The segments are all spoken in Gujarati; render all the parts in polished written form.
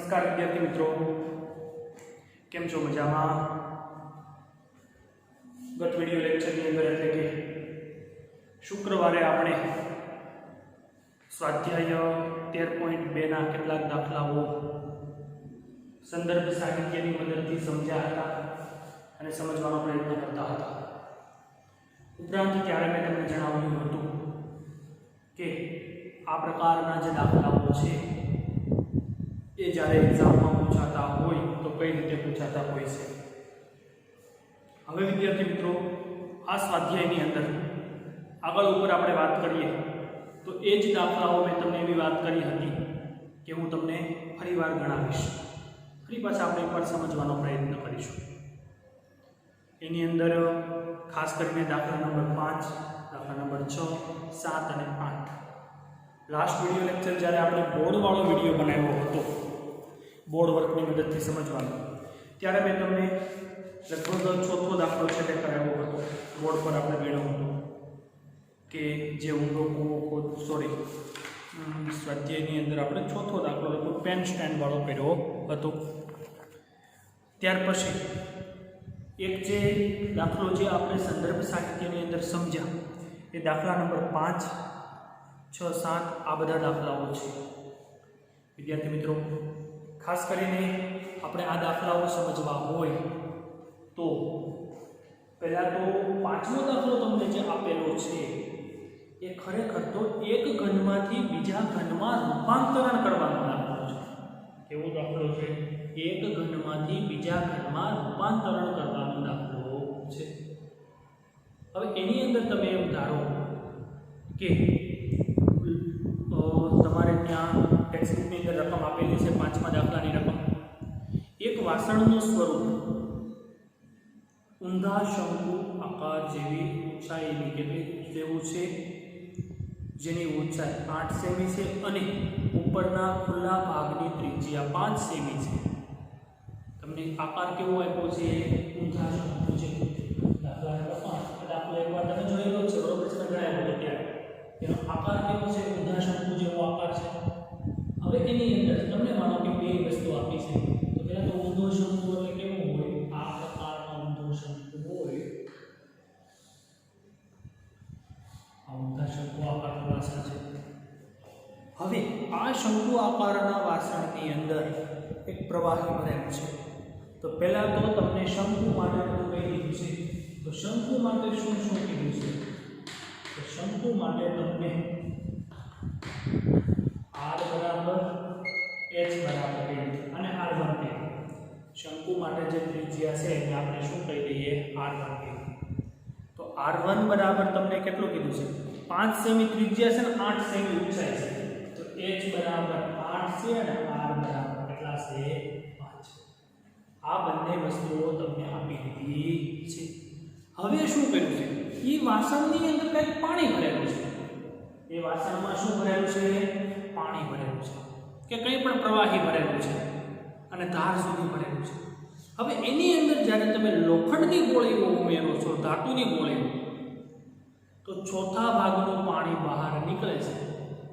નમસ્કાર વિદ્યાર્થી મિત્રો, કેમ છો? મજામાં? ગત વિડિયો લેક્ચરની અંદર એટલે કે શુક્રવારે આપણે સ્વાધ્યાય 13.2 ના કેટલાક દાખલાઓ સંદર્ભ સાહિત્યની મદદથી સમજ્યા હતા અને સમજવાનો પ્રયત્ન કરતા હતા. ઉપરાંત ત્યારે મેં તમને જણાવ્યું હતું કે આ પ્રકારના જે દાખલાઓ છે એ જ્યારે એક્ઝામમાં પૂછાતા હોય તો કઈ રીતે પૂછાતા હોય છે. હવે વિદ્યાર્થી મિત્રો, આ સ્વાધ્યાયની અંદર આગળ ઉપર આપણે વાત કરીએ તો એ જ દાખલાઓ મેં તમને એવી વાત કરી હતી કે હું તમને ફરીવાર ગણાવીશ. ફરી પાછા આપણે એકવાર સમજવાનો પ્રયત્ન કરીશું. એની અંદર ખાસ કરીને દાખલા નંબર 5, દાખલા નંબર 6, 7 અને 8. લાસ્ટ વિડિયો લેક્ચર જ્યારે આપણે બોર્ડવાળો વિડિયો બનાવ્યો હતો, બોર્ડ વર્કની મદદથી સમજવાનો, ત્યારે મેં તમને લગભગ ચોથો દાખલો છે તે કરાવ્યો હતો. બોર્ડ પર આપણે મેળવ્યો હતો કે જે ઊંડો કૂવો સ્વાધ્યાયની અંદર આપણે ચોથો દાખલો લગભગ પેન સ્ટેન્ડ વાળો કર્યો હતો. ત્યાર પછી એક જે દાખલો જે આપણે સંદર્ભ સાહિત્યની અંદર સમજ્યા એ દાખલા નંબર 5, 6, 7 આ બધા દાખલાઓ છે. વિદ્યાર્થી મિત્રો, ખાસ કરીને આપણે આ દાખલાઓ સમજવા હોય તો પહેલાં તો પાંચમો દાખલો તમને જે આપેલો છે એ ખરેખર તો એક ઘનમાંથી બીજા ઘનમાં રૂપાંતરણ કરવાનો દાખલો છે. કેવો દાખલો છે? એક ઘનમાંથી બીજા ઘનમાં રૂપાંતરણ કરવાનો દાખલો છે. હવે એની અંદર તમે એમ ધારો કે તમારે ત્યાં ટેક્સ્ટબુકની અંદર રકમ આપેલી છે, પાંચમા દાખલાની રકમ. એક વાસણનું સ્વરૂપ ઊંધા શંકુ આકાર જેવી ઊંચાઈની કેટલી જેવું છે, જેની ઊંચાઈ 8 સેમી છે અને ઉપરના ખુલ્લા ભાગની ત્રિજ્યા 5 સેમી છે. તમને આકાર કેવો આપ્યો છે? ઊંધા શંકુ છે. દાખલા નંબર 5 દાખલો એકવાર તમે જોયેલો છે, બરોબર છે? ગણાયો હતો ત્યારે એનો આકાર કેવો છે? ઊંધા શંકુ જેવો આકાર છે. હવે એની અંદર તમને માનો કે બે વસ્તુ આપી છે, તો પહેલા તો ઊંધો શંકુ એટલે કેવો હોય? આ પ્રકારનો ઊંધો શંકુ હોય. આ ઊંધા શંકુ આકારનું વાસણ છે. હવે આ શંકુ આકારના વાસણની અંદર એક પ્રવાહી ભરેલું છે. તો પહેલા તો તમને શંકુ માટે કહી દીધું છે. તો શંકુ માટે શું શું કીધું છે? તો શંકુ માટે તમને r બરાબર h બરાબર અને r1 કહે. શંકુ માટે જે ત્રિજ્યા છે એને આપણે શું કહી દઈએ? r1 કહીએ. તો r1 બરાબર તમને કેટલું કીધું છે? 5 સેમી ત્રિજ્યા છે ને 8 સેમી ઊંચાઈ છે. તો h બરાબર 8 છે અને r બરાબર કેટલા છે? 5. આ બંને વસ્તુઓ તમને આપી દીધી છે. હવે શું કર્યું છે? એ વાસણની અંદર કંઈક પાણી ભરેલું છે. એ વાસણમાં શું ભરેલું છે? પાણી ભરેલું છે કે કંઈ પણ પ્રવાહી ભરેલું છે અને ધાર સુધી ભરેલું છે. હવે એની અંદર જ્યારે તમે લોખંડની ગોળીઓ ઉમેરો છો, ધાતુની ગોળીઓ, તો ચોથા ભાગનું પાણી બહાર નીકળે છે.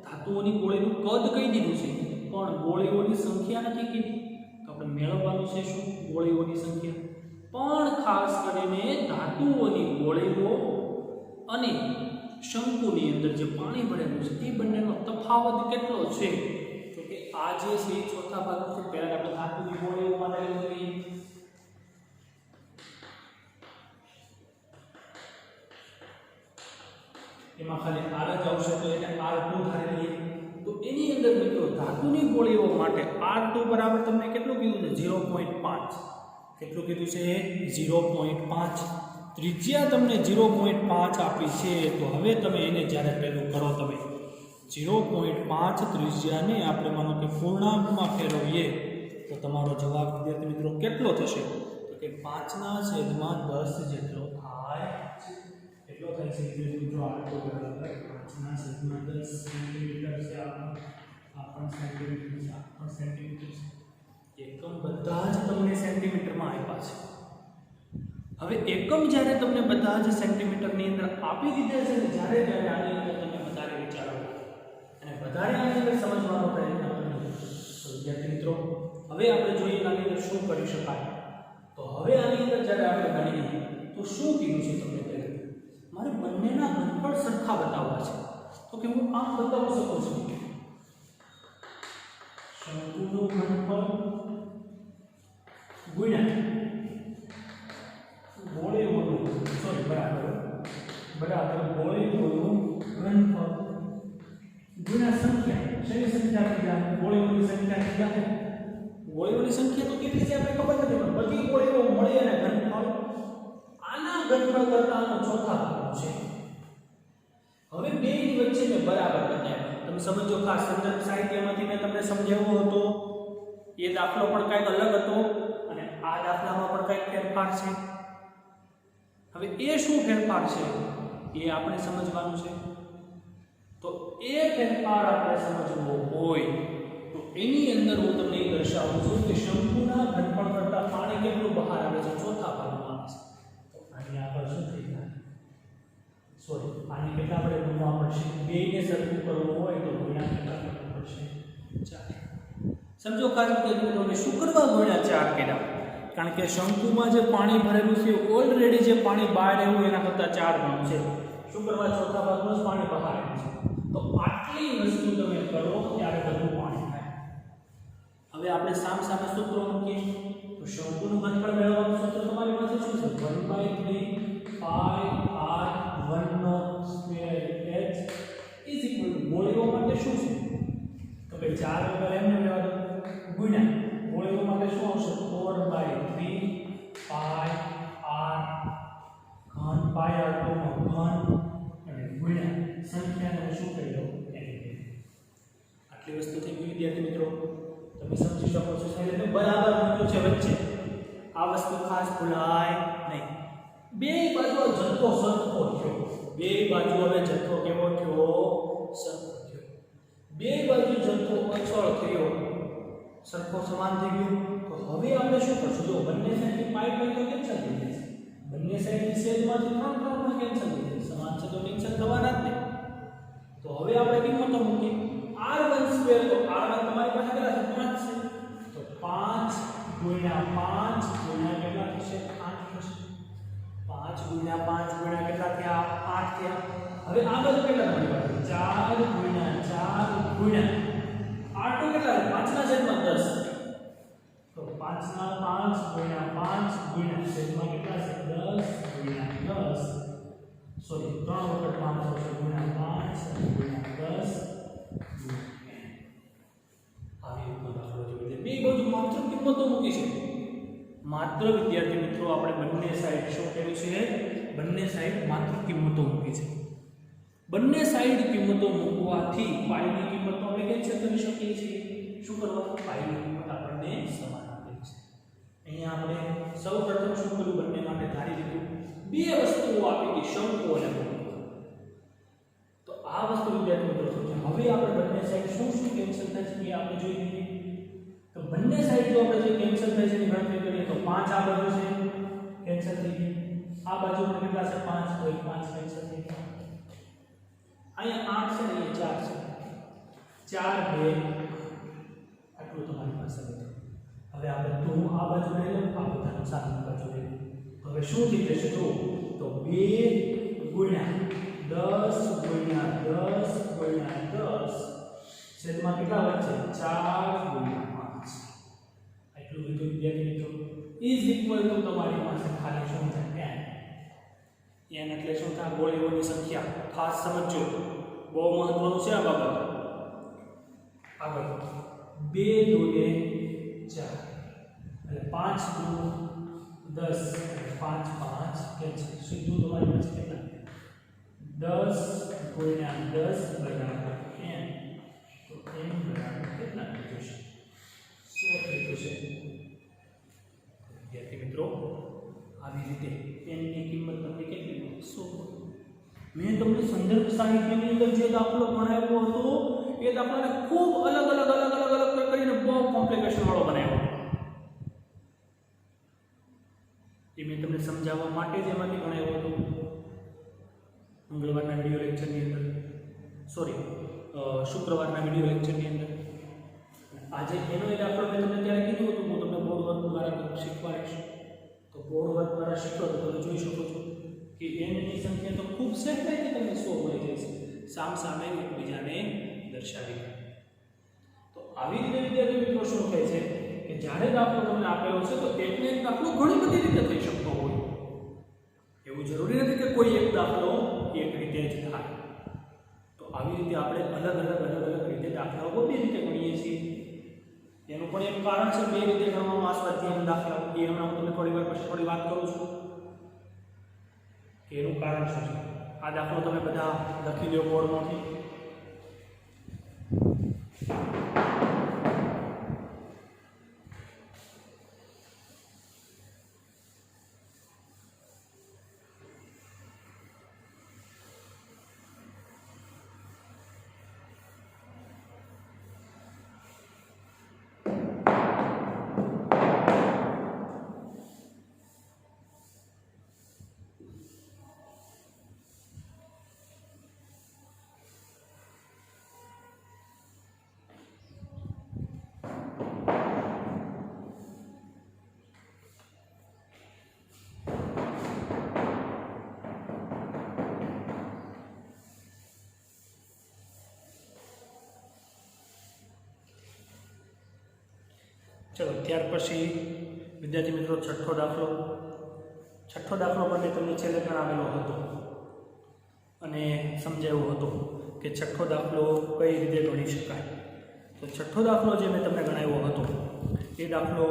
ધાતુઓની ગોળીનું કદ કહી દીધું છે પણ ગોળીઓની સંખ્યા નથી કીધી. તો આપણે મેળવવાનું છે શું? ગોળીઓની સંખ્યા. પણ ખાસ કરીને ધાતુઓની ગોળીઓ અને શંકુની અંદર જે પાણી ભરેલું છે એ બંનેનો તફાવત કેટલો છે? તો કે આ જે છે ચોથા ભાગનું છે. પહેલા આપણે ધાતુની ગોળીઓ માટે જોઈએ. એમાં ખાલી r જ આવશે તો એને r2 ધારી લઈએ. તો એની અંદર મિત્રો ધાતુની ગોળીઓ માટે r2 બરાબર તમને કેટલું કીધું છે? 0.5. કેટલું કીધું છે? 0.5. ત્રિજ્યા તમને 0.5 આપી છે. તો હવે તમે એને જ્યારે પેલું કરો, તમે 0.5 ત્રિજ્યાને આપણે માનો કે પૂર્ણાંકમાં ફેરવીએ તો તમારો જવાબ વિદ્યાર્થી મિત્રો કેટલો થશે? તો કે 5/10 જેટલો થાય છે. કેટલો થાય છે વિદ્યાર્થી મિત્રો? r2 બરાબર 5/10 સેન્ટીમીટર છે. આ પણ સેન્ટીમીટર છે, આ પણ સેન્ટીમીટર છે. એકમ બધા જ તમને સેન્ટીમીટરમાં આપ્યા છે. હવે એકમ જ્યારે તમને બધા જ સેન્ટીમીટરની અંદર આપી દીધા છે, જ્યારે આની અંદર તમે વધારે વિચારો અને વધારે આની અંદર સમજવાનો પ્રયત્ન કરો. તો વિદ્યાર્થી મિત્રો, હવે આપણે જોઈએ કે આની અંદર શું કરી શકાય. તો હવે આની અંદર જ્યારે આપણે ગણીએ તો શું કીધું છે તમને પહેલા મારે બંનેના ઘનફળ સરખા બતાવવા છે. તો કે હું આમ બતાવી શકું છું શંકુનું ઘનફળ ગુણ્યા ગોળીઓનું બરાબર ગોળીઓનું ઘનફળ ગુણ્યા સંખ્યા. શેની સંખ્યા કીધા? ગોળીઓની સંખ્યા કીધા. ગોળીઓની સંખ્યા તો કેટલી છે આપણે ખબર નથી, પણ બધી ગોળીઓ મળી અને ઘનફળ આના ઘનફળ કરતા આનો ચોથા ભાગનો છે. હવે બેની વચ્ચે મેં બરાબર બતાવ્યા. તમે સમજો ખાસ સંદર્ભ સાહિત્યમાંથી મેં તમને સમજાવ્યો હતો. એ દાખલો પણ કંઈક અલગ હતો અને આ દાખલામાં પણ કંઈક ફેરફાર છે. હવે એ શું ફેરફાર છે એ આપણે સમજવાનું છે. તો એ ફેરફાર આપણે સમજવો હોય તો એની અંદર હું તમને એ દર્શાવું છું કે શંકુના ઘનફળ કરતા પાણી કેટલું બહાર આવે છે? ચોથા ભાગમાં આવે છે. તો આની આગળ શું થઈ જાય? સોરી, આની કેટલા આપણે ગુણવા પડશે? બેને સરખું કરવું હોય તો ગુણ્યા કેટલા કરવું પડશે? 4. સમજો ખાસ કે તમે શું કરવા ગુણ્યા 4 કર્યા? કારણ કે શંકુમાં જે પાણી ભરેલું છે ઓલરેડી જે પાણી બહાર આવ્યું એના કરતાં 4 ગણું છે. શું કરવા? ચોથા ભાગનું જ પાણી બહાર આવ્યું છે. તો આટલી વસ્તુ તમે કરો ત્યારે બધું પાણી થાય. હવે આપણે સામે સૂત્રો મૂકીએ તો શંકુનું ઘનફળ મેળવવાનું સૂત્ર તમારી પાસે શું છે? 1/3 r1/2h ગોળીઓ માટે શું છે? તો કે 4 વગર એમને મેળવવાનું ગુણ્યા ગોળીઓ માટે શું આવશે? 4/3 પાઈ r ઘન પાઈ r તો ઘન અને ગુણ્યા સંખ્યાને શું કહી દો? n. આટલી વસ્તુ થઈ ગઈ વિદ્યાર્થી મિત્રો. તમે સમજી શકો છો. એટલે બરાબર મૂક્યું છે વચ્ચે. આ વસ્તુ ખાસ ભૂલાય નહીં. બે બાજુ જથ્થો સરખો થયો. બે બાજુ હવે જથ્થો કેવો થયો? સરખો થયો. બે બાજુ જથ્થો અચળ થયો, સરખો સમાન થઈ ગયો. તો હવે આપણે શું કરશું? જો બંને સાઈડથી પાઈ પાઈ તો કેન્સલ થઈ જશે. બંને સાઈડની છેદમાંથી 3 પણ કેન્સલ થઈ જશે. સમાન છે તો કેન્સલ થવાના જ નહીં. તો હવે આપણે કિંમતો મૂકીએ. r1² તો r1 તમારી પાસે કેટલા છે? 5 છે. તો 5 ગુણ્યા 5 ગુણ્યા કેટલા થશે? 8 થશે. 5 ગુણ્યા 5 ગુણ્યા કેટલા થયા? 8 થયા. હવે આ બાજુ કેટલા તમારી પાસે? 4 ગુણ્યા 4 ગુણ્યા r2 કેટલા? 5 ના છેદમાં 10. તો 5 ના 5 ગુણ્યા 5 ગુણ્યા છેદમાં કેટલા છે? 10 ગુણ્યા 10. સોરી 3 વખત 5 થશે ગુણ્યા 5 ગુણ્યા 10 આવી રીતે દાખલો જોઈ. બે બાજુ માત્ર કિંમતો મૂકી છે. માત્ર વિદ્યાર્થી મિત્રો આપણે બંને સાઈડ શું કર્યું છે? બંને સાઈડ માત્ર કિંમતો મૂકી છે. બંને સાઈડ કિંમતો મૂકવાથી પાઈની કિંમત આપણે કેન્સલ કરી શકીએ છીએ. શું કરવાનું? પાઈની કિંમત આપણને સમાન આપેલી છે. અહીંયા આપણે સૌપ્રથમ શું કર્યું? બંને માટે ધારી લીધું. બે વસ્તુઓ આપી હતી, શંકુ અને ગોળીઓ. તો આ વસ્તુ વિદ્યાર્થી મિત્રો શું છે? હવે આપણે બંને સાઈડ શું કેન્સલ થાય છે એ આપણે જોઈ લઈએ. તો બંને સાઈડ જો આપણે જે કેન્સલ થાય છે એની ગણતરી કરીએ તો 5 આ બાજુ છે કેન્સલ થઈ ગઈ. આ બાજુ પણ કેટલા છે? 5 તો 5 કેન્સલ થઈ ગયા. અહીંયા 8 છે ને એ 4 છે. 4 2 આટલું તમારી પાસે હતું. હવે આપણે તો આ બાજુ લઈ લો, આ બધાનું સામેની બાજુ લઈ લો. હવે શું થઈ જશે? જો તો 2 ગુણ્યા 10 ગુણ્યા 10 ગુણ્યા 10 છેદમાં કેટલા વધશે? 4 ગુણ્યા 5. આટલું બધું વિદ્યાર્થી મિત્રો ઇઝ ઇક્વલ ટુ તમારી પાસે ખાલી શું થાય? n એટલે શું થાય? ગોળીઓની સંખ્યા. ખાસ સમજો, બહુ મહત્વનું છે આ બાબત. આગળ 2 દૂને 4 એટલે 5 દુ 10 એટલે 5 5 કેન્સલ. સીધું તમારી પાસે કેટલા? 10 ગુણ્યા 10 બરાબર n. તો n બરાબર કેટલા થઈ જશે? 100 થઈ જશે. વિદ્યાર્થી મિત્રો આવી રીતે n ની કિંમત તમને કેટલી મળે? 100. મેં તમને સંદર્ભ સાહિત્યની અંદર જે દાખલો ભણાવ્યો હતો એ દાખલાને ખૂબ અલગ કરીને બહુ કોમ્પ્લિકેશન વાળો બનાવ્યો. એ મેં તમને સમજાવવા માટે જ એમાંથી ભણાવ્યો હતો મંગળવારના વિડીયો લેક્ચરની અંદર, સોરી શુક્રવારના વિડીયો લેક્ચરની અંદર. આજે એનો એક દાખલો મેં તમને ત્યારે કીધું હતું, હું તમને બોર્ડ વર્ક દ્વારા શીખવાડીશ. તો બોર્ડ વર્ક દ્વારા શીખો તો તમે જોઈ શકો છો કે n ની સંખ્યા તો ખૂબ સહેલાઈથી તમને 100 મળી જશે, સામસામે એકબીજાને દર્શાવી. તો આવી રીતે વિદ્યાર્થી મિત્રો શું કહે છે કે જ્યારે દાખલો તમને આપેલો છે તો એકને એક દાખલો ઘણી બધી રીતે થઈ શકતો હોય. એવું જરૂરી નથી કે કોઈ એક દાખલો એક રીતે જ થાય. તો આવી રીતે આપણે અલગ રીતે દાખલાઓ બધી રીતે ગણીએ છીએ. એનું પણ એક કારણ છે બે રીતે ગણવામાં આ સ્વાધ્યાયના દાખલાઓ. એ હમણાં હું તમને થોડી વાર પછી થોડી વાત કરું છું કે એનું કારણ શું છે. આ દાખલો તમે બધા લખી લો બોર્ડમાંથી. ચલો ત્યાર પછી વિદ્યાર્થી મિત્રો છઠ્ઠો દાખલો બંને તમને છેલ્લે ગણાવેલો હતો અને સમજાવ્યો હતો કે છઠ્ઠો દાખલો કઈ રીતે ગણી શકાય. તો છઠ્ઠો દાખલો જે મેં તમને ગણાવ્યો હતો એ દાખલો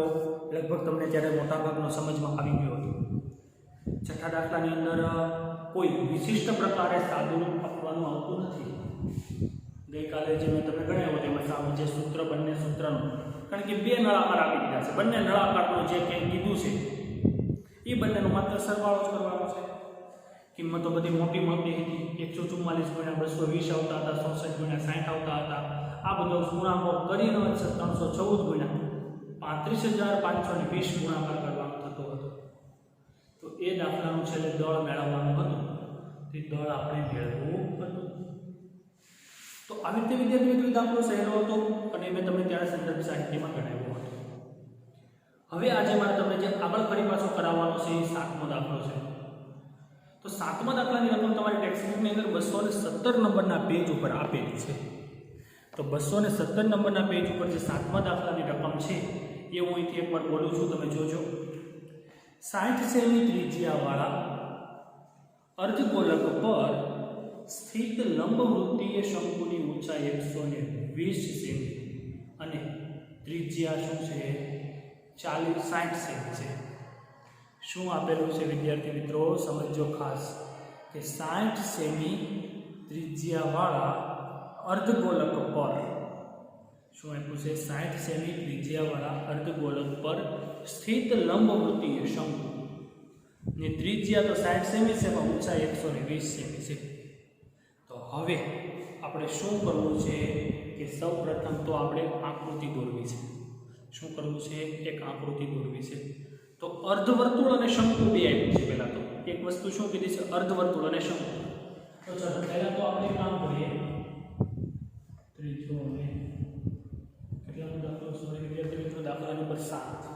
લગભગ તમને ત્યારે મોટાભાગનો સમજમાં આવી ગયો હતો. છઠ્ઠા દાખલાની અંદર કોઈ વિશિષ્ટ પ્રકારે સાદું આપવાનું આવતું નથી. ગઈકાલે જે મેં તમને ગણાવ્યો તેમાં સામે જે સૂત્ર બંને સૂત્રનું, કારણ કે બે નળાકાર આપી દીધા છે, બંને નળાકારનું જે કંઈ કીધું છે એ બંનેનો માત્ર સરવાળો જ કરવાનો છે. કિંમતો બધી મોટી હતી. 144 × 220 આવતા હતા, 64 × 60 આવતા હતા. આ બધો ગુણાંકો કરીને 314 × 35,520 ગુણાકાર કરવાનો થતો હતો. તો એ દાખલાનું છેલ્લે દળ મેળવવાનું હતું, તે દળ આપણે મેળવવું હતું. તો આવી રીતે વિદ્યાર્થી મિત્રો દાખલો સહેલો હતો અને મેં તમને ત્યારે સંદર્ભ સાહિત્યમાં ગણાવ્યો હતો. હવે આજે મારે તમને જે આગળ ફરી પાછો કરાવવાનો છે એ 7મો દાખલો છે. તો 7મા દાખલાની રકમ તમારી ટેક્સ્ટબુકની અંદર 217 નંબરના પેજ ઉપર આપેલી છે. તો 217 નંબરના પેજ ઉપર જે 7મા દાખલાની રકમ છે એ હું અહીંથી એકવાર બોલું છું, તમે જોજો. 60 સેમી ત્રિજ્યાવાળા અર્ધગોલક પર સ્થિત લંબવૃત્તીય શંકુની ઊંચાઈ 120 સેમી અને ત્રિજ્યા શું છે 60 સેમી છે. શું આપેલું છે વિદ્યાર્થી મિત્રો સમજો ખાસ કે 60 સેમી ત્રિજ્યાવાળા અર્ધગોલક પર શું આપ્યું છે 60 સેમી ત્રિજ્યાવાળા અર્ધગોલક પર સ્થિત લંબવૃત્તીય શંકુ ની ત્રિજ્યા તો 60 સેમી છે, પણ ઊંચાઈ 120 સેમી છે. તો હવે આપણે શું કરવું છે કે સૌપ્રથમ તો આપણે આકૃતિ દોરવી છે. શું કરવું છે? એક આકૃતિ દોરવી છે. તો અર્ધવર્તુળ અને શંકુ બે આપ્યું છે. પહેલા તો એક વસ્તુ શું કીધી છે? અર્ધવર્તુળ અને શંકુ. તો ચાલો પહેલા તો આપણે કામ કરીએ. ત્રીજો અને કેટલાનો દાખલો? સોરી વિદ્યાર્થી મિત્રો, દાખલા નંબર 7.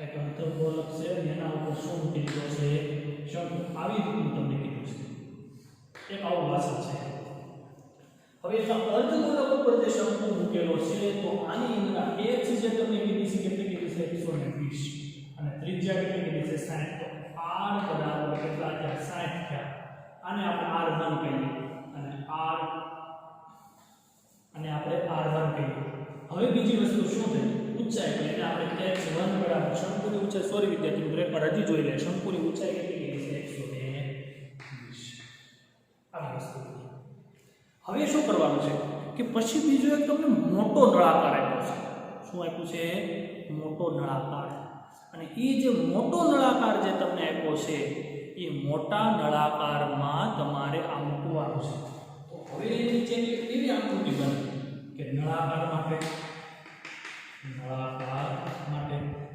એક અર્ધગોલક છે, એના ઉપર શું કીધું છે? શંકુ. આવી રીતનું તમને કીધું છે. એક આવો વાસણ છે. હવે અર્ધગોલક ઉપર જે શંકુ મૂકેલો છે તો આની અંદર x જે તમને કીધી છે કેટલી કીધી છે? 120 અને ત્રિજ્યા કેટલી કીધી છે? 60. તો r બરાબર કેટલા થયા? 60 થયા. આને આપણે r1 કહીએ અને આપણે r1 કહીએ. હવે બીજી વસ્તુ શું થઈ? ઊંચાઈ. એટલે આપણે x1 બરાબર શંકુની ઊંચાઈ, સોરી વિદ્યાર્થી મિત્રો એકવાર હજી જોઈ લે. શંકુની ઊંચાઈ કેટલી કીધી છે? 120. આવી વસ્તુ. હવે શું કરવાનું છે કે પછી બીજો એક તમને મોટો નળાકાર આપ્યો છે. શું આપ્યું છે? મોટો નળાકાર. અને એ જે મોટો નળાકાર જે તમને આપ્યો છે એ મોટા નળાકારમાં તમારે આ મૂકવાનું છે. તો હવે નીચેની એવી આકૃતિ બને કે નળાકાર માટે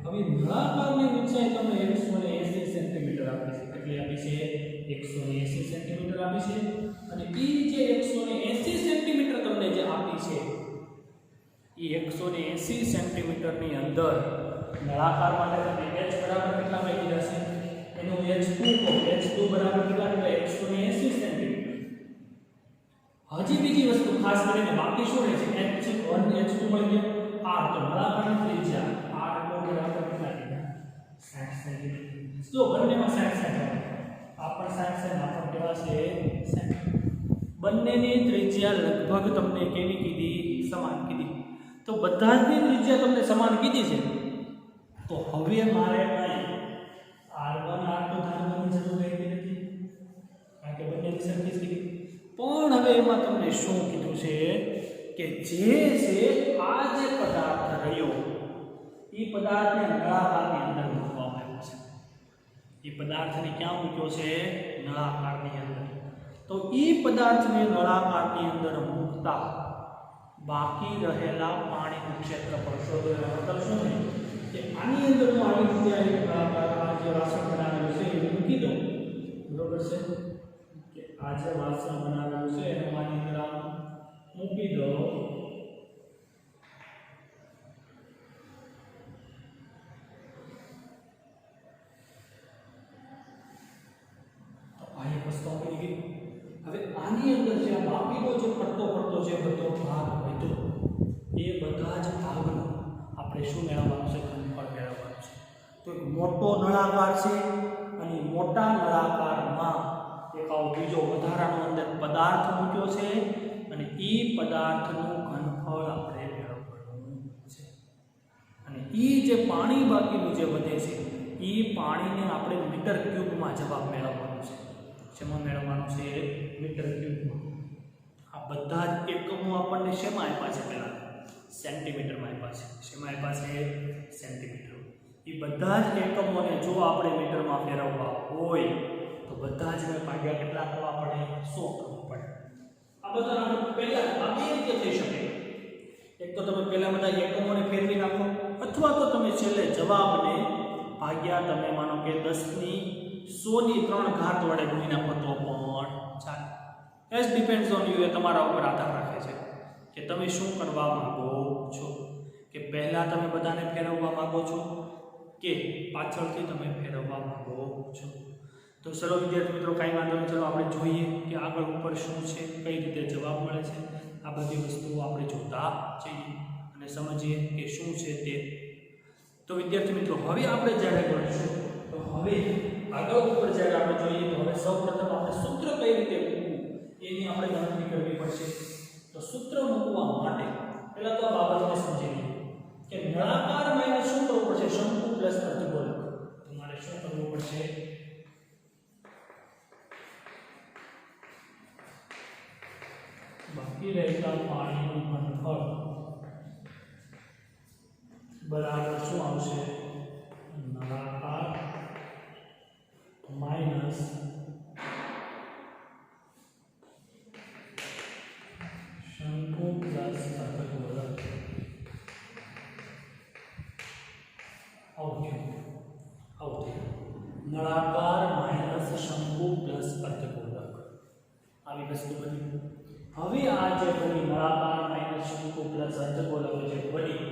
હવે નળાકારની ઊંચાઈ તમને 180 સેન્ટીમીટર સેન્ટીમીટર આપી છે, કેટલી આપી છે 180 સેન્ટીમીટર આપી છે અને ઈ જે 180 સેન્ટીમીટર તમને જે આપી છે ઈ 180 સેન્ટીમીટરની અંદર નળાકાર માટે તમને h બરાબર કેટલા મળી દીધા છે એનું h2 કહો, h2 બરાબર કેટલા એટલે 180 સેન્ટીમીટર. હજી બીજી વસ્તુ ખાસ કરીને બાકી શું રહે છે h1 h2 મળી ગયા r તો નળાકારની ત્રિજ્યા r નો બરાબર કેટલા દીધા 60 સેન્ટીમીટર. તો બંનેમાં 60 સેન્ટીમીટર આ પણ 60 સેન્ટ આ પણ કેવા છે 60. બંનેની ત્રિજ્યા લગભગ તમને કેવી કીધી સમાન કીધી. તો બધા જ ત્રિજ્યા તમને સમાન કીધી છે તો હવે મારે કઈ r1 r2 ધારવાની જરૂર રહેતી નથી કારણ કે બંનેની સરખી જ કીધી. પણ હવે એમાં તમને શું કીધું છે કે જે છે આ જે પદાર્થ રહ્યો એ પદાર્થને નળાકારની અંદર મૂકવામાં આવ્યો છે. એ પદાર્થને ક્યાં મૂક્યો છે નળાકારની અંદર. તો એ પદાર્થને નળાકારની અંદર મૂકતા બાકી રહેલા પાણીનું ક્ષેત્રફળ શોધો. એનો મતલબ શું છે કે આની અંદર હું આવી રીતે આ નળાકાર આ જે વાસણ બનાવેલું છે એ મૂકી દઉં બરોબર છે કે આ જે વાસણ બનાવેલું છે એને આની અંદર મૂકી દો તો આ એક વસ્તુ આપી દીધી. હવે આની અંદર જે બાકીનો જે પડતો જે બધો ભાગ હતો એ બધા જ ભાગનો આપણે શું મેળવવાનું છે ઘનફળ મેળવવાનું છે. તો એક મોટો નળાકાર છે અને મોટા નળાકારમાં એક આવો બીજો વધારાનો અંદર પદાર્થ મૂક્યો છે અને એ પદાર્થનું ઘનફળ આપણે મેળવવાનું છે. અને એ જે પાણી બાકીનું જે વધે છે એ પાણીને આપણે મીટર ક્યુબમાં જવાબ મેળવવાનો છે. શેમાં મેળવવાનું છે મીટર ક્યુબમાં. આ બધા જ એકમો આપણને શેમાં આપ્યા છે પહેલા સેન્ટીમીટરમાં આપ્યા છે. શેમાં આપ્યા છે સેન્ટીમીટર. એ બધા જ એકમોને જો આપણે મીટરમાં ફેરવવા હોય તો બધા જ ભાગ્યા કેટલા કરવા પડે 100 કરવું પડે. આ બધા આપણે પહેલા આ બે રીતે થઈ શકે. એક તો તમે પહેલા બધા એકમોને ફેરવી નાખો અથવા તો તમે છેલ્લે જવાબને ભાગ્યા તમે માનો કે 10⁻100 વડે ગુણી નાખો તો પણ ચાલે. As depends on you. એ તમારા ઉપર આધાર રાખે છે કે તમે શું કરવા માંગો છો કે પહેલા તમે બધાને ફેરવવા માંગો છો કે પાછળથી તમે ફેરવવા માંગો છો. તો ચલો વિદ્યાર્થી મિત્રો કાંઈ વાંધો નહીં. ચલો આપણે જોઈએ કે આગળ ઉપર શું છે કઈ રીતે જવાબ મળે છે. આ બધી વસ્તુઓ આપણે જોતા જઈએ અને સમજીએ કે શું છે તે. તો વિદ્યાર્થી મિત્રો હવે આપણે જ્યારે ગણીશું તો હવે આગળ ઉપર જ્યારે આપણે જોઈએ તો હવે સૌપ્રથમ આપણે સૂત્ર કઈ રીતે મૂકવું એની આપણે ગણતરી કરવી પડશે. તો સૂત્ર મૂકવા માટે પહેલા તો આ બાબતને સમજી લઈએ કે નળાકાર માઇનસ શું કરવું પડશે શંકુ પ્લસ અર્ધગોળક. તમારે શું કરવું પડશે બાકી રહેતા પાણીનું ઘનફળ બરાબર શું આવશે નળાકાર માઇનસ શંકુ પ્લસ અર્ધગોળક. નળાકાર માઇનસ શંકુ પ્લસ અર્ધગોળક આવી વસ્તુ બની. હવે આ જે બની નળાકાર માઇનસ શંકુ પ્લસ અર્ધગોળક જે બની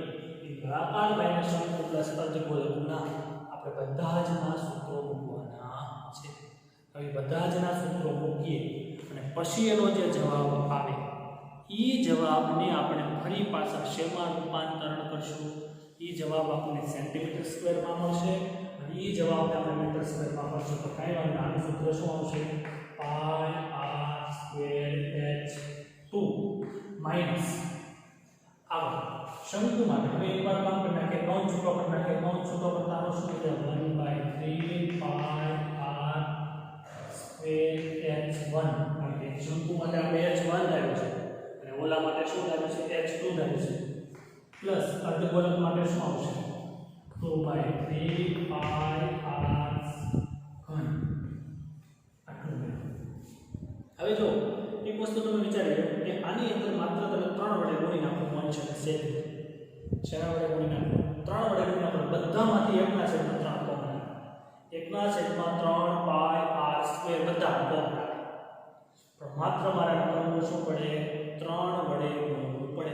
એ નળાકાર માઇનસ શંકુ પ્લસ અર્ધગોળકના આપણે બધા જ ના સૂત્રો મૂકવાના છે. હવે બધા જ ના સૂત્રો મૂકીએ અને પછી એનો જે જવાબ આવે એ જવાબને આપણે ફરી પાછા શેમાં રૂપાંતરણ કરશું. એ જવાબ આપણને સેન્ટીમીટર સ્ક્વેરમાં મળશે અને એ જવાબને આપણે મીટર સ્ક્વેરમાં કરશું. તો કાંઈ વાંધો આનું સૂત્ર શું આવશે πr² માઇનસ આગળ શંકુ માટે હવે એકવાર કામ કરી નાખીએ કૌંસ છૂટો કરી નાખીએ. કૌંસ છૂટો કરતા આનો શું થઈ જાય 1/3πr² કારણ કે શંકુ માટે આપણે h1 ધાર્યું છે અને ઓલા માટે શું ધાર્યું છે h2 ધાર્યું છે પ્લસ અર્ધગોળક માટે શું આવશે 2/3πr². હવે જો એક વસ્તુ તમે વિચારી લો કે આની અંદર માત્ર તમે 3 વડે ગુણી નાખો અંશ અને છેદ. શેના વડે ગુણી નાખો 3 વડે ગુણી નાખો બધામાંથી 1/3 કોમન 1/3 બધા પગ આવે, પણ માત્ર મારા નંબરનું શું પડે 3 વડે ગુણવું પડે.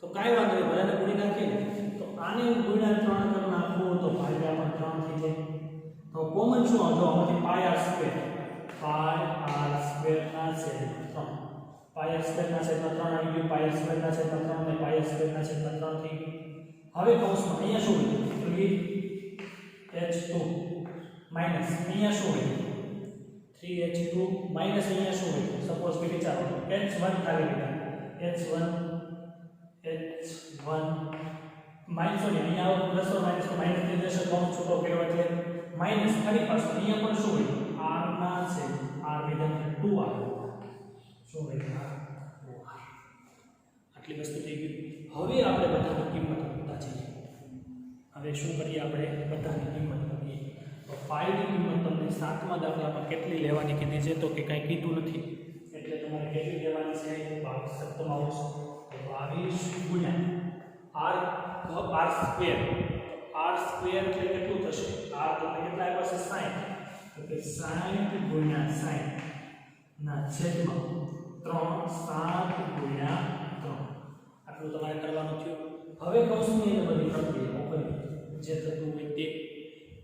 તો કાંઈ વાંધો નહીં, બધાને ગુણી નાખીએ ને તો આને ગુણ્યા 3 કરી નાખવું તો ભાગ્યા પણ 3 થઈ જાય. તો કોમન શું આવજો આમાંથી પાય r સ્ક્વેર ના છેદમાં 3, પાય r સ્ક્વેર ના છેદમાં 3 આવી ગયું, પાય r સ્ક્વેર ના છેદમાં 3 ને પાય r સ્ક્વેર ના છેદમાં 3 થઈ ગયું. હવે કૌંસમાં અહીંયા શું હોય 3h2 માઈનસ અહીંયા શું હોય 3h2 માઈનસ અહીંયા શું હોય સપોઝ કે વિચારો h1 ખાલી લીધા h1 માઈનસ સોરી અહીંયા આવો પ્લસ ઓર માઈનસ તો માઈનસ થઈ જશે, કૌંસ છૂટો કર્યો એટલે માઈનસ ફરી પાછું અહીંયા પણ શું હોય r ના છે r વિધન 2r શું હોય 2r. આટલી વસ્તુ થઈ ગઈ. હવે આપણે બધાની કિંમત મૂકતા છીએ. હવે શું કરીએ આપણે બધાની કિંમત મૂકીએ. તો પાઈની કિંમત તમને 7મા દાખલામાં કેટલી લેવાની કીધી છે તો કે કાંઈ કીધું નથી, એટલે તમારે કેટલી લેવાની છે 22 સપ્તમ આવશે. તો 22 ગુણ્યા r સ્ક્વેર, r સ્ક્વેર એટલે કેટલું થશે r તમને કેટલા આપ્યા છે 60, તો કે 60 ગુણ્યા 60 ના છેદમાં 3 7 ગુણ્યા 3 આટલું તમારે કરવાનું થયું. હવે કૌંસની અંદર બધી પ્રક્રિયાઓ કરી જે થતું હોય તે.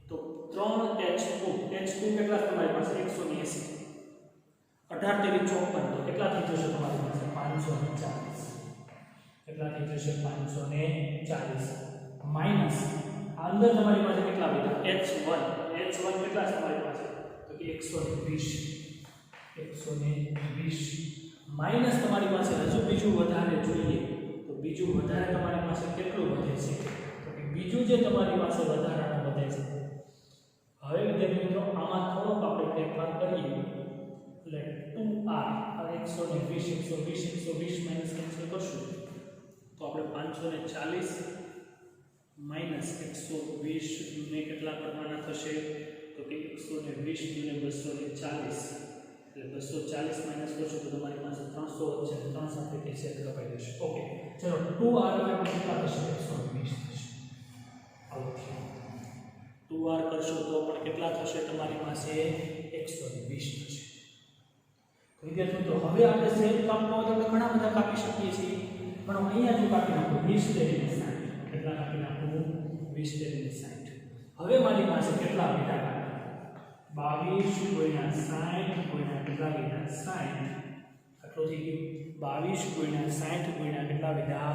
તો 3h2 કેટલા તમારી પાસે 180, 18 તેરી 54 તો કેટલા થઈ જશે તમારી પાસે 540, કેટલા થઈ જશે 540 માઈનસ અંદર તમારી પાસે કેટલા વધ્યા h1 કેટલા છે તમારી પાસે તો કે 120 માઈનસ તમારી પાસે હજુ બીજું વધારે જોઈએ તો બીજું વધારે તમારી પાસે કેટલું વધે છે તો કે બીજું જે તમારી પાસે વધારાનું વધે છે. હવે વિદ્યાર્થી મિત્રો આમાં થોડોક આપણે ફેરફાર કરીએ એટલે 2r 120 માઈનસ કેન્સલ કરશું તો આપણે 540 માઈનસ 120 ને કેટલા કરવાના થશે તો કે 120 ને 240 એટલે 240 માઈનસ કરશો તો તમારી પાસે 300 છે, 3 સાથે કે છેદ કપાઈ જશે. ઓકે ચલો 2r એટલે કેટલા થશે 120 થશે. ઓકે 2r કરશો તો પણ કેટલા થશે તમારી પાસે 120 થશે. તો વિદ્યાર્થી મિત્રો હવે આપણે છેદ કાપવા હોય તો આપણે ઘણા બધા કાપી શકીએ છીએ, પણ અહીંયા જો કાપી નાખો 20 તેરી 60 કેટલા કાપી નાખો 20 તેરી 60. હવે મારી પાસે કેટલા બીટા 22 ગુણ્યા 60 ગુણ્યા કેટલા બીટા 60 આટલું થઈ ગયું. 22 ગુણ્યા 60 ગુણ્યા કેટલા બીટા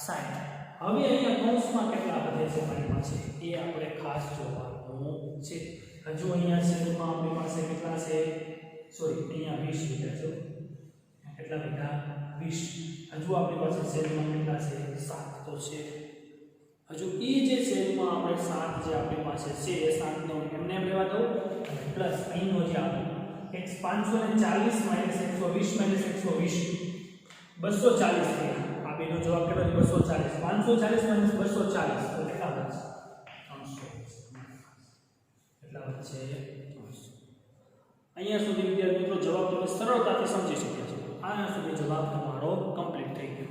60. હવે અહીંયા કૌંસમાં કેટલા વધે છે મારી પાસે એ આપણે ખાસ જોવાનું છે. હજુ અહીંયા છેદમાં આપણી પાસે કેટલા છે સોરી અહીંયા 20 બીટા છે, કેટલા બીટા 20. હજુ આપણી પાસે છેદમાં કેટલા છે 7 તો છે. હજુ એ જે છેદમાં આપણે 7 જે આપણી પાસે છે એ 7 ને એમને એમ લેવા દઉં પ્લસ અહીંનો જે આપણો 540 માઈનસ 120 માઈનસ 120 240 થયા. આ બેનો જવાબ કેટલો છે 240. 540 માઈનસ 240 તો કેટલા બચશે 300. કેટલા બચશે 300. અહીંયા સુધી વિદ્યાર્થી મિત્રો જવાબ તમે સરળતાથી સમજી શક્યા છો. આના સુધી જવાબ તમારો કમ્પ્લીટ થઈ ગયો.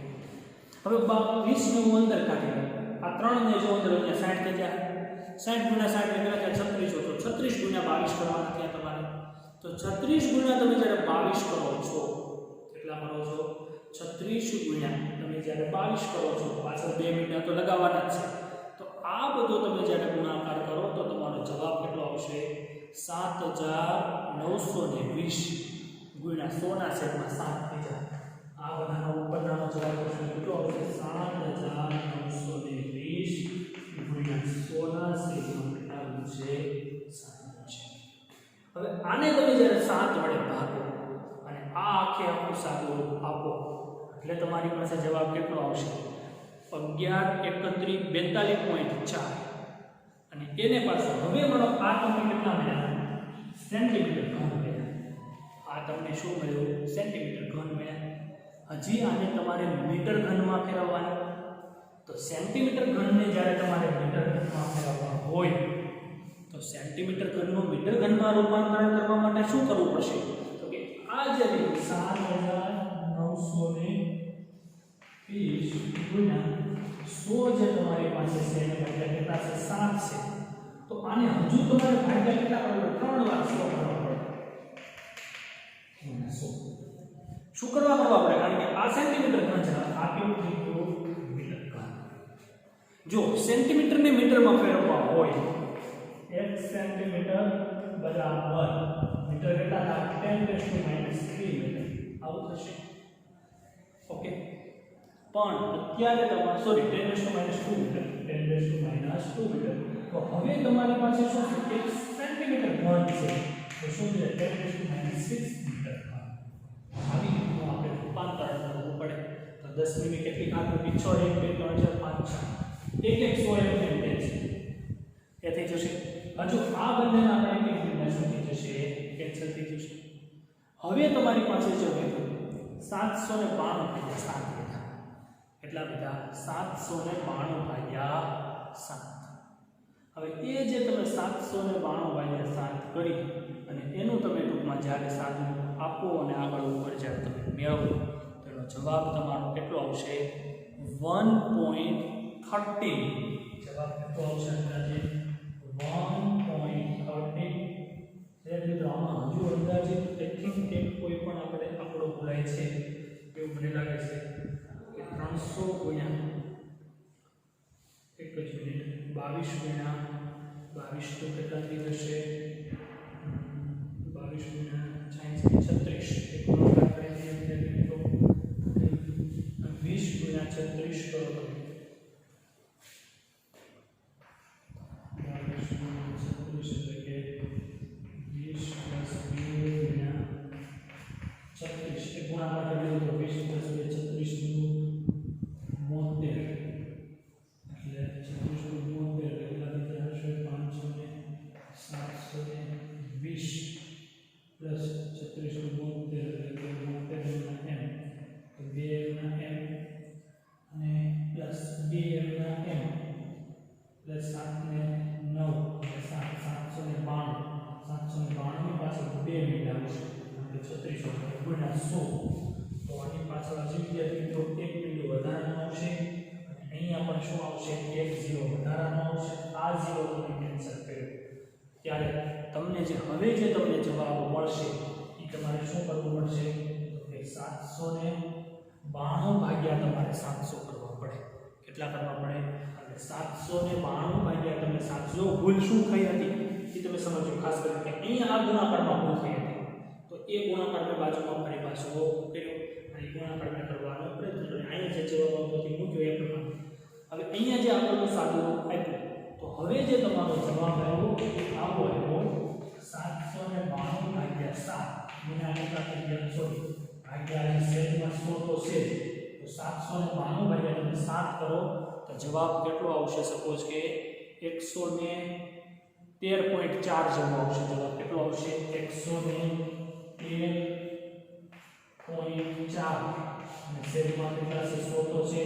હવે 20 ને હું અંદર કાઢી લઉં. આ 3 ને જો અંદર અહીંયા 60 ને ત્યાં 60 ગુણ્યા 60 એટલે કે 36 તો 36 ગુણ્યા 22 કરવાના ત્યાં તમારે. તો 36 ગુણ્યા તમે જ્યારે 22 કરો છો કેટલા કરો છો 36 ગુણ્યા તમે જ્યારે 22 કરો છો પાછળ 2 મિનિટ તો લગાવવાના જ છે. તો આ બધો તમે જ્યારે ગુણાકાર કરો તો તમારો જવાબ કેટલો આવશે 7920 ગુણ્યા 100 ના છેદમાં 7 થઈ જાય. આ બધાનો ઉપરનો જવાબ કેટલો આવશે 7920 ગુણ્યા 100 ના છેદમાં કેટલા છે 7 છે. હવે આને તમે જ્યારે 7 વડે ભાગો અને આ આખે આખું સાદું આપો એટલે તમારી પાસે જવાબ કેટલો આવશે 11 અને એને પાછો હવે મળો આ તમને કેટલા મળ્યા સેન્ટીમીટર ઘન મળ્યા. આ તમને શું મળ્યું સેન્ટીમીટર ઘન મળ્યા. હજી આને તમારે મીટર ઘનમાં ફેરવવાના. તો સેન્ટીમીટર ઘનને જ્યારે તમારે મીટર ઘનમાં ફેરવવા હોય તો સેન્ટીમીટર ઘનનું મીટર ઘનમાં રૂપાંતરણ કરવા માટે શું કરવું પડશે તો કે આ જે 7920 ગુણ્યા 100 જે તમારી પાસે છે એને ભાગ્યા કેટલા છે 7 છે. તો આને હજુ તમારે ભાગ્યા કેટલા કરવો 3 વાર 100 કરવો પડે. શું કરવા પડે કારણ કે આ સેન્ટીમીટર ઘન છે આ કેવું થઈ ગયું મીટર ઘન જો સેન્ટીમીટર ને મીટરમાં ફેરવવા હોય 1 સેન્ટીમીટર બરાબર મીટર કેટલા થાય 10⁻³ મીટર આવું થશે ઓકે પણ અત્યારે તમારે સોરી 10⁻² મીટર 10⁻² મીટર તો હવે તમારી પાસે શું છે 1 સેન્ટીમીટર ઘન છે તો શું છે 10⁻6 મીટર આવી રીતનું આપણે રૂપાંતરણ કરવું પડે તો 10 મિનિટ કેટલી આકૃતિ 6 1 2 3 4 5 6 એક એક 100 એમ છે એ થઈ જશે હજુ આ બંનેના આપણે એક મિનિટ શું થઈ જશે કેન્સલ થઈ જશે હવે તમારી પાસે જે હોય 792 ભાગ્યા 7 કેટલા બધા 792 ભાગ્યા 7 હવે એ જે તમે 792 ભાગ્યા 7 કરી અને એનું તમે ટૂંકમાં જ્યારે સાદું આપો અને આગળ ઉપર જ્યારે તમે મેળવો તો એનો જવાબ તમારો કેટલો આવશે 1.13 જવાબ કેટલો આવશે અંદાજે 1.13 એટલે મિત્રો આમાં હજુ અંદાજે આઈ થિંક કે કોઈ પણ આપણે આંકડો ભૂલાય છે એવું મને લાગે છે કે 300 ગુણ્યા એક જ મિનિટ 22 ગુણ્યા 22 તો કેટલા થઈ જશે 22 ગુણ્યા 36 એક ગુણાકાર કરીને વિદ્યાર્થી મિત્રો 20 ગુણ્યા 36 કરો તમે 22 ગુણ્યા 36 એટલે કે 20 + 2 ગુણ્યા 36 એક ગુણાકાર કરીએ તો 20 + 2 36 નું 72 એટલે 36 નું 72 કેટલા થઈ જશે 520 પ્લસ 36 નું 72 એટલે 72 ના m તો 2 ના m અને પ્લસ 2 m ના m પ્લસ 7 ને 9 એટલે 792 ની પાછળ 2 મિનિટ આવશે એટલે 36 ગુણ્યા 100 તો આની પાછળ હજી વિદ્યાર્થી મિત્રો 1 મિનિટ વધારાનો આવશે અને અહીંયા પણ શું આવશે 1 0 વધારાનો આવશે આ 0 તમે કેન્સલ કર્યો ત્યારે તમને જે હવે જે તમને જવાબ મળશે એ તમારે શું કરવું પડશે તો કે 792 ભાગ્યા તમારે 700 કરવા પડે કેટલા કરવા પડે એટલે 792 ભાગ્યા તમે 700 જો ભૂલ શું થઈ હતી એ તમે સમજો ખાસ કરીને કે અહીંયા આ ગુણાકારમાં ભૂલ થઈ હતી તો એ ગુણાકારને બાજુમાં ફરી પાછો કર્યો અને ગુણાકારને કરવાનો પ્રયત્ન કર્યો અહીંયા જે જવાબ આવતો તે મૂક્યો એ પ્રમાણે હવે અહીંયા જે આપણને સાદું આપ્યું તો હવે જે તમારો જવાબ આવ્યો આવો આવ્યો 792 ભાગ્યા 7 મને આની સાથે ગયા સોરી ભાગ્યા જે સેજમાં 100 તો છે તો 792 ભાગ્યા તમે 7 કરો તો જવાબ કેટલો આવશે સપોઝ કે 113.4 જેવો આવશે જવાબ કેટલો આવશે 113.4 અને સેજમાં કેટલા છે 100 તો છે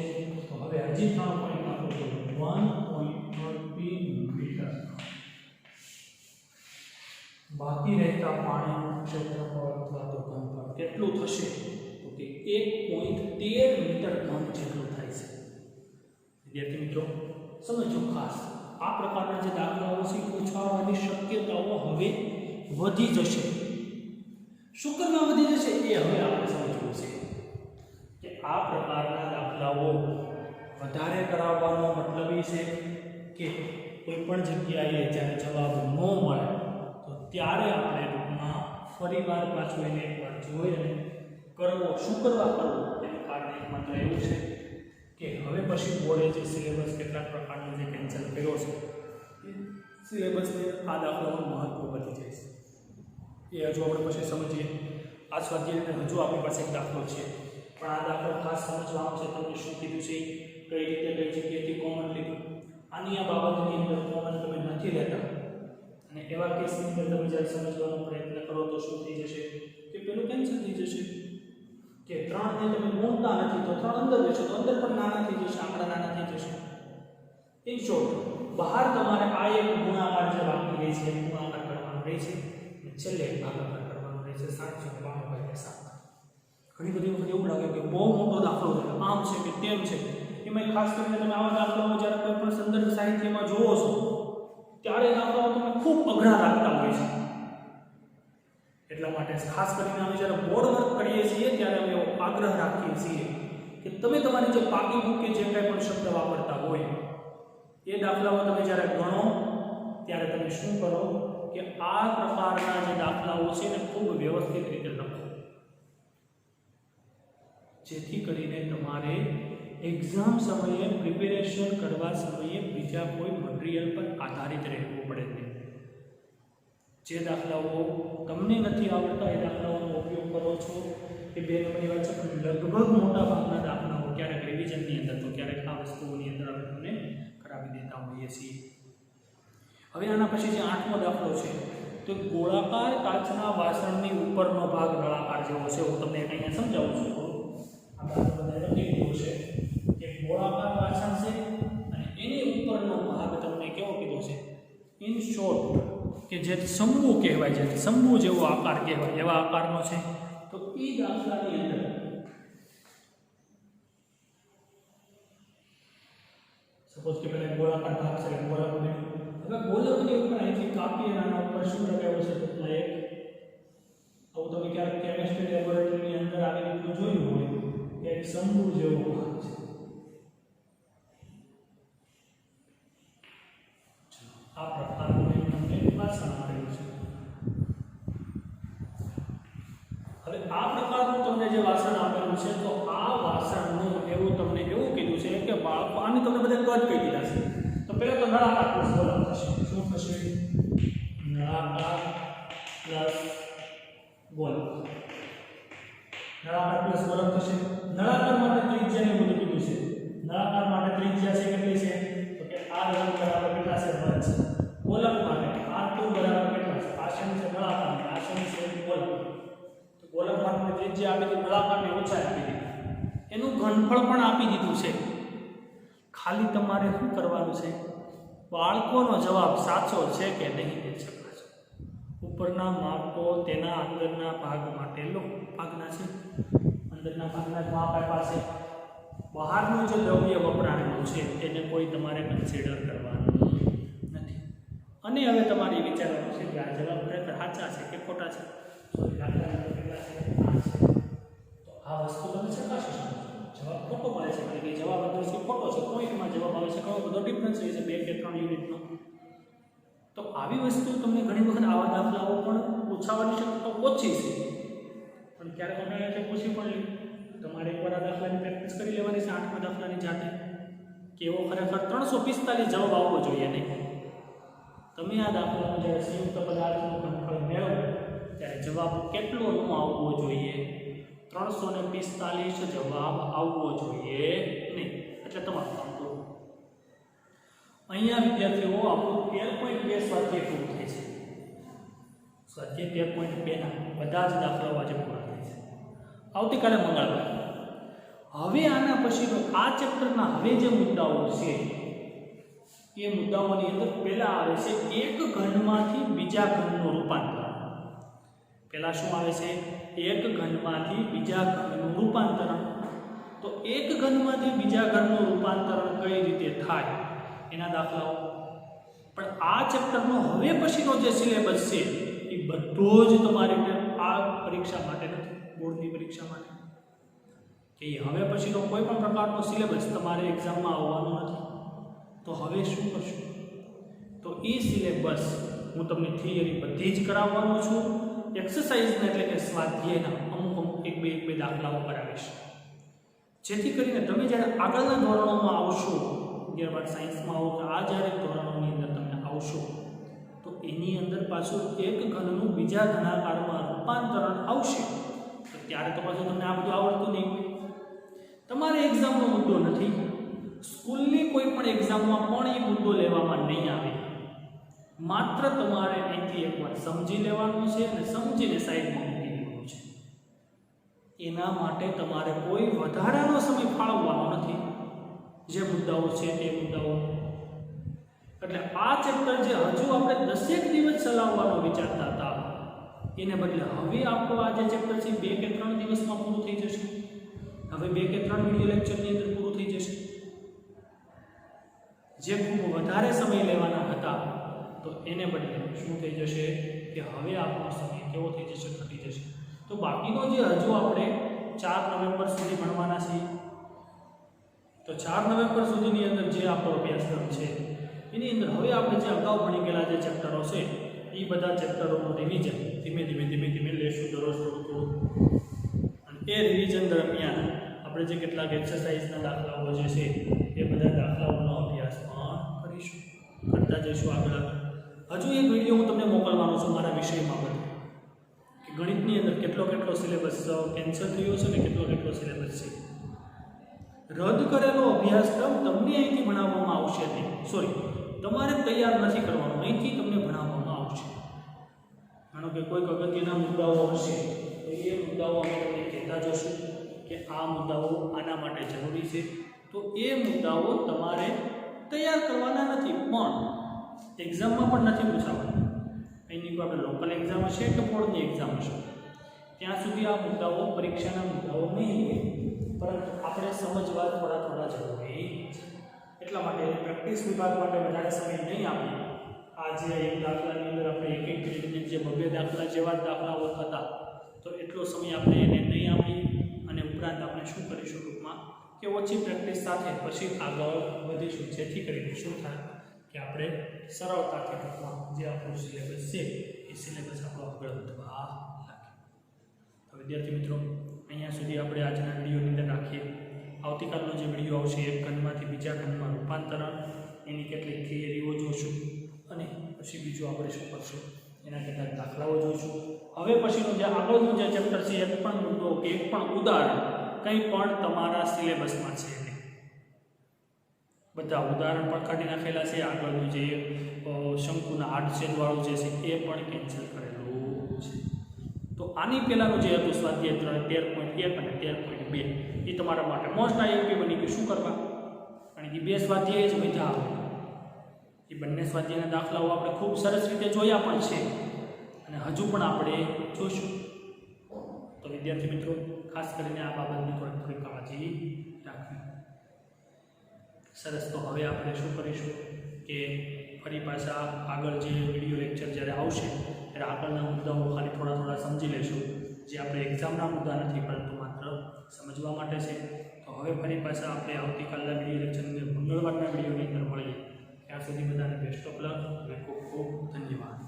તો હવે હજી 3 પોઈન્ટ આપો તો 1.13 મીટર બાકી રહેતા પાણીનું ક્ષેત્રફળ અથવા તો ઘનફળ કેટલું થશે તો કે 1.13 મીટર ઘન જેટલું થાય છે વિદ્યાર્થી મિત્રો સમજો ખાસ આ પ્રકારના જે દાખલાઓ છે પૂછવાની શક્યતાઓ હવે વધી જશે શું કરવા વધી જશે એ હવે આપણે સમજવું છે કે આ પ્રકારના દાખલાઓ વધારે કરાવવાનો મતલબ એ છે કે કોઈ પણ જગ્યાએ જ્યારે જવાબ ન મળે તો ત્યારે આપણે ટૂંકમાં ફરીવાર પાછું એને એકવાર જોઈ અને કરવો શું કરવા કરવું એનું કારણ એકમાત્ર એવું છે કે હવે પછી બોર્ડે જે સિલેબસ કેટલાક પ્રકારનો જે કેન્સલ કર્યો છે એ સિલેબસને આ દાખલાઓનું મહત્વ વધી જાય છે એ હજુ આપણે પછી સમજીએ આ સ્વાધ્યાયને હજુ આપણી પાસે એક દાખલો છે પણ આ દાખલો ખાસ સમજવાનો છે તમને શું કીધું છે કઈ રીતે કઈ જગ્યાએથી કોમન લીધું આની આ બાબતની અંદર કોમન તમે નથી લેતા અને એવા કેસની અંદર તમે જ્યારે સમજવાનો પ્રયત્ન કરો તો શું થઈ જશે કે પેલું કેન્સલ થઈ જશે કે 3 ને તમે ગુણતા નથી તો 3 અંદર લેશો તો અંદર પણ નાના થઈ જશે આંકડા નાના થઈ જશે ઇન શોર્ટ બહાર તમારે આ એક ગુણાકાર જે બાકી રહે છે ગુણાકાર કરવાનો રહે છે અને છેલ્લે ભાગાકાર કરવાનો રહે છે 792/7 ઘણી બધી વખત એવું લાગે કે બહુ મોટો દાખલો છે આમ છે કે તેમ છે એમાં ખાસ કરીને તમે આવા દાખલાઓ જ્યારે કોઈ પણ સંદર્ભ સાહિત્યમાં જોવો છો ત્યારે દાખલાઓ તમને ખૂબ અઘરા લાગતા હોય છે એટલા માટે ખાસ કરીને અમે જ્યારે બોર્ડ વર્ક કરીએ છીએ ત્યારે અમે એવો આગ્રહ રાખીએ છીએ કે તમે તમારી જે પાકી બુક કે જે કંઈ પણ શબ્દ વાપરતા હોય એ દાખલાઓ તમે જ્યારે ગણો ત્યારે તમે શું કરો કે આ પ્રકારના જે દાખલાઓ છે એને ખૂબ વ્યવસ્થિત રીતે લખો, જેથી કરીને તમારે એક્ઝામ સમયે પ્રિપેરેશન કરવા સમયે બીજા કોઈ મટીરિયલ પર આધારિત રહેવું પડે નહીં. જે દાખલાઓ તમને નથી આવડતા એ દાખલાઓનો ઉપયોગ કરો છો એ બે નંબરની વાત છે, પણ લગભગ મોટા ભાગના દાખલાઓ ક્યારેક રિવિઝનની અંદર તો ક્યારેક આ વસ્તુઓની અંદર આપણે તમને કરાવી દેતા હોઈએ છીએ. હવે આના પછી જે 8મો દાખલો છે તો ગોળાકાર કાચના વાસણની ઉપરનો ભાગ નળાકાર જેવો છે. હું તમને અહીંયા સમજાવું છું. આ દાખલો બધાએ લખી દીધો છે. એક ગોળાકાર વાસણ છે અને એની ઉપરનો ભાગ તમને કેવો કીધો છે? ઇન શોર્ટ કે જે શંભુ કહેવાય છે, શંભુ જેવો આકાર કહેવાય એવા આકારનો છે. તો એ દાખલાની અંદર સપોઝ કે પેલા ગોળાકાર ભાગ છે, ગોળક બન્યું. હવે ગોળકની ઉપર અહીંથી કાપી અને આના ઉપર શું લગાવ્યું છે? તો એક આવું તમે ક્યારેક કેમિસ્ટ્રી લેબોરેટરીની અંદર આવી રીતનું જોયું હોય કે એક શંભુ જેવો ભાગ છે. આ પ્રકારનું તમને વાસણ આપેલું છે. હવે આ પ્રકારનું તમને જે વાસણ આપેલું છે તો આ વાસણનું એવું તમને એવું કીધું છે કે બાળકો આની તમને બધા કદ કહી દીધા છે. તો પહેલા તો નળાકાર પ્લસ ગોળક થશે. શું થશે? નળાકાર પ્લસ ગોળક. નળાકાર પ્લસ ગોળક થશે. નળાકાર માટે ત્રિજ્યાને બધું કીધું છે. નળાકાર માટે ત્રિજ્યા છે કેટલી છે? તો કે r1 બરાબર કેટલા છે? 1 છે. ગોળક માટે r2 બરાબર કેટલા છે? આ શેનું છે? નળાકાર. આ શેનું છે? ગોળક. તો ગોળક માટે ત્રિજ્યા આપી દીધી, નળાકારની ઊંચાઈ આપી દીધી, એનું ઘનફળ પણ આપી દીધું છે. ખાલી તમારે શું કરવાનું છે? બાળકોનો જવાબ સાચો છે કે નહીં તે ચકાસો. ઉપરના માપો તેના અંદરના ભાગ માટે લો. ભાગના છે, અંદરના ભાગના જ માપ આપ્યા છે. બહારનું જે દ્રવ્ય વપરાયેલું છે એને કોઈ તમારે કન્સિડર કરવાનું નથી. અને હવે તમારે વિચારવાનું છે કે આ જવાબ ખરેખર સાચા છે કે ખોટા છે. દાખલા નંબર કેટલા છે? 8 છે. તો આ વસ્તુ તમે ચકાસી શકો. જવાબ ખોટો મળે છે કારણ કે જવાબ અંદરથી ખોટો છે. પોઈન્ટમાં જવાબ આવે છે, ઘણો બધો ડિફરન્સ હોય છે 2 કે 3 યુનિટનો. તો આવી વસ્તુ તમને ઘણી વખત આવા દાખલાઓ પણ પૂછાવાની શક્યતા ઓછી છે, પણ ક્યારેક અમે એટલે પૂછી પણ લે. તમારે એકવાર આ દાખલાની પ્રેક્ટિસ કરી લેવાની છે 8મા દાખલાની જાતે કે એવો ખરેખર 345 જવાબ આવવો જોઈએ નહીં. તમે આ દાખલાનો જ્યારે સંયુક્ત પદાર્થનું ઘનફળ મેળવો ત્યારે જવાબ કેટલો ન આવવો જોઈએ? 345 જવાબ આવવો જોઈએ નહીં. એટલે તમારું કામ કરો. અહીંયા વિદ્યાર્થીઓ આપણું 13.2 સ્વાધ્યાય પૂરું થાય છે. સ્વાધ્યાય 13.2 ના બધા જ દાખલાઓ આજે પૂરા થાય છે. આવતીકાલે મંગળવાર. હવે આના પછીનો આ ચેપ્ટરના હવે જે મુદ્દાઓ છે એ મુદ્દાઓની અંદર પહેલા આવે છે એક ઘનમાંથી બીજા ઘનનું રૂપાંતર. પહેલા શું આવે છે? એક ઘનમાંથી બીજા ઘનનું રૂપાંતરણ. તો એક ઘનમાંથી બીજા ઘનનું રૂપાંતરણ કઈ રીતે થાય એના દાખલાઓ. પણ આ ચેપ્ટરનો હવે પછીનો જે સિલેબસ છે એ બધો જ તમારે આ પરીક્ષા માટે નથી, બોર્ડની પરીક્ષા માટે. કે હવે પછીનો કોઈ પણ પ્રકારનો સિલેબસ તમારે એક્ઝામમાં આવવાનો નથી. તો હવે શું કરશું? તો એ સિલેબસ હું તમને થિયરી બધી જ કરાવવાનો છું. એક્સરસાઇઝને એટલે કે સ્વાધ્યાયના અમુક એક બે દાખલાઓ કરાવીશ, જેથી કરીને તમે જ્યારે આગળના ધોરણોમાં આવશો, 11 સાયન્સમાં આવો કે આ જ્યારે ધોરણોની અંદર તમે આવશો તો એની અંદર પાછું એક ઘનનું બીજા ઘનાકારમાં રૂપાંતરણ આવશે. તો ત્યારે તો પાછું તમને આ બધું આવડતું નહીં હોય. તમારે એક્ઝામનો મુદ્દો નથી, સ્કૂલની કોઈ પણ એક્ઝામમાં પણ એ મુદ્દો લેવામાં નહીં આવે. માત્ર તમારે અહીંથી એકવાર સમજી લેવાનું છે અને સમજીને સાઈડમાં મૂકી દેવાનું છે. એના માટે તમારે કોઈ વધારાનો સમય ફાળવવાનો નથી. જે મુદ્દાઓ છે તે મુદ્દાઓ એટલે આ ચેપ્ટર જે હજુ આપણે 10 દિવસ ચલાવવાનો વિચારતા હતા એને બદલે હવે આપણું આ જે ચેપ્ટર છે 2 કે 3 દિવસમાં પૂરું થઈ જશે. હવે 2 કે 3 વિડિયો લેક્ચરની અંદર પૂરું થઈ જશે. જે ખૂબ વધારે સમય લેવાના હતા તો એને બદલે શું થઈ જશે કે હવે આપણો સમય કેવો થઈ જશે, ઘટી જશે. તો બાકીનો જે હજુ આપણે 4 નવેમ્બર સુધી ભણવાના છીએ, તો 4 નવેમ્બર સુધીની અંદર જે આપણો અભ્યાસક્રમ છે એની અંદર હવે આપણે જે અગાઉ ભણી ગયેલા જે ચેપ્ટરો છે એ બધા ચેપ્ટરોનું રિવિઝન ધીમે ધીમે લેશું દરરોજ થોડું. અને એ રિવિઝન દરમિયાન આપણે જે કેટલાક એક્સરસાઇઝના દાખલાઓ જે છે એ બધા દાખલાઓનો અભ્યાસ પણ કરીશું, કરતા જઈશું આગળ. હજુ એક વિડીયો હું તમને મોકલવાનો છું મારા વિષયમાં બધું કે ગણિતની અંદર કેટલો સિલેબસ કેન્સલ થયો છે ને કેટલો સિલેબસ છે. રદ કરેલો અભ્યાસક્રમ તમને અહીંથી ભણાવવામાં આવશે નહીં, સોરી તમારે તૈયાર નથી કરવાનું, અહીંથી તમને ભણાવવામાં આવશે. માનો કે કોઈક અગત્યના મુદ્દાઓ હશે તો એ મુદ્દાઓ અમે તમને કહેતા જશું કે આ મુદ્દાઓ આના માટે જરૂરી છે, તો એ મુદ્દાઓ તમારે તૈયાર કરવાના નથી, પણ એક્ઝામમાં પણ નથી પૂછાવાના. અહીંની કોઈ આપણે લોકલ એક્ઝામ હશે કે બોર્ડની એક્ઝામ હશે ત્યાં સુધી આ મુદ્દાઓ પરીક્ષાના મુદ્દાઓ નહીં હોય, પરંતુ આપણે સમજવા થોડા જરૂરી છે. એટલા માટે પ્રેક્ટિસ વિભાગ માટે વધારે સમય નહીં આપીએ. આજે એક દાખલાની અંદર આપણે એક મિનિટની જે 2 દાખલા જેવા જ દાખલાઓ થતા, તો એટલો સમય આપણે એને નહીં આપીએ. અને ઉપરાંત આપણે શું કરીશું ટૂંકમાં કે ઓછી પ્રેક્ટિસ સાથે પછી આગળ વધીશું, જેથી કરીને શું થાય કે આપણે સરળતાથી ટૂંકમાં જે આપણું સિલેબસ છે એ સિલેબસ આપણો આગળ વધવા લાગે. તો વિદ્યાર્થી મિત્રો અહીંયા સુધી આપણે આજના વિડીયોની અંદર રાખીએ. આવતીકાલનો જે વિડીયો આવશે એક ખંડમાંથી બીજા ખંડમાં રૂપાંતરણ, એની કેટલીક થિયરીઓ જોઈશું અને પછી બીજું આપણે શું કરશું એના કેટલાક દાખલાઓ જોઈશું. હવે પછીનું જે આગળનું જે ચેપ્ટર છે એક પણ મુદ્દો કે એક પણ ઉદાહરણ કંઈ પણ તમારા સિલેબસમાં છે નહીં, બધા ઉદાહરણ પણ કાઢી નાખેલા છે. આગળનું જે શંકુના આડછેદવાળું જે છે એ પણ કેન્સલ કરેલું છે. તો આની પહેલાંનું જે હતું સ્વાધ્યાય 13.1 અને 13.2 એ તમારા માટે મોસ્ટ આઈએમપી બની ગયું. શું કરવા? કારણ કે 2 સ્વાધ્યાય જ મજા આવે. એ બંને સ્વાધ્યાયના દાખલાઓ આપણે ખૂબ સરસ રીતે જોયા પણ છે અને હજુ પણ આપણે જોઈશું. તો વિદ્યાર્થી મિત્રો ખાસ કરીને આ બાબતની થોડી કાળજી રાખવી. સરસ. તો હવે આપણે શું કરીશું કે ફરી પાછા આગળ જે વિડીયો લેક્ચર જ્યારે આવશે ત્યારે આગળના મુદ્દાઓ ખાલી થોડા સમજી લેશું, જે આપણે એક્ઝામના મુદ્દા નથી પરંતુ માત્ર સમજવા માટે છે. તો હવે ફરી પાછા આપણે આવતીકાલના વિડીયો લેક્ચરની અંદર મંગળવારના વિડીયોની અંદર મળીએ. ત્યાં સુધી બધાને બેસ્ટ ઓફ લક અને ખૂબ ધન્યવાદ.